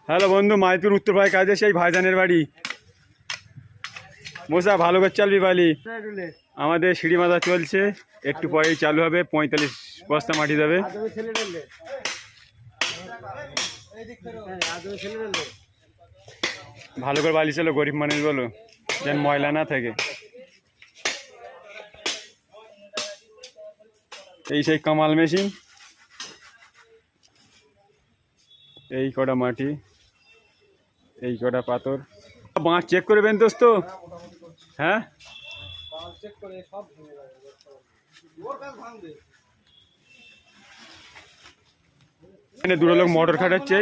Hello বন্ধু, মাইপুর উত্তরপাড়ায় কাজে সেই ভাইজানের বাড়ি। মোসা ভালো করে চালবি বালি। আমাদের সিঁড়ি মাথা চলছে, একটু পরেই চালু হবে। 45 বস্তা মাটি দেবে। ভালো করে বালি চলো, গরিব মানুষ বলো, যেন ময়লা না থাকে। এই সেই কামাল মেশিন, এই কটা মাটি, এই কটা পাথর। বাঁশ চেক করবেন দোস্ত? হ্যাঁ, এখানে দুটো লোক মোটর খাটাচ্ছে,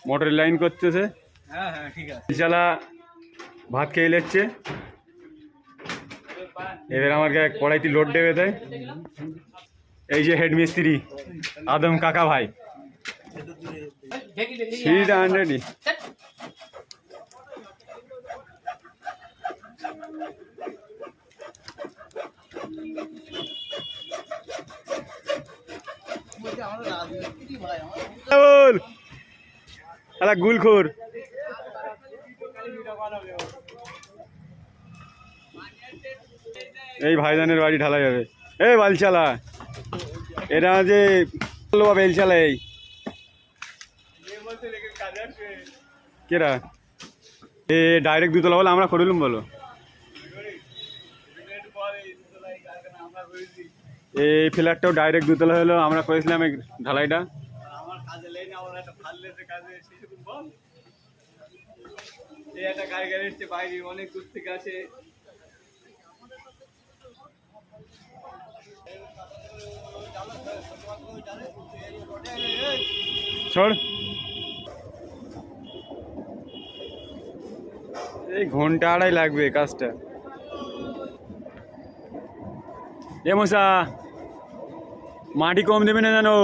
মোটরের লাইন করতেছে। চালা ভাত খেয়ে নিচ্ছে। এবার আমাকে কড়াইতে লোড দেবে দেয়। এই যে হেড মিস্ত্রি আদম কাকা ভাই, সিঁড়িটা আনরেডি। গুলখোর এই ভাইজানের বাড়ি ঢালা যাবে। এই বালচালা, এটা যে বেলচালা, এই কেরা এ ডাইরেক্ট দুতলা বলে আমরা করিলুম বলো। এই ফ্ল্যাটটাও ডাইরেক্ট দুতলা হলো, আমরা করেছিলাম এই ঢালাইটা। অনেক দূর থেকে আসে। এই ঘন্টা আড়াই লাগবে কাজটা। এ মশা, মাটি কম দেবে না জানো?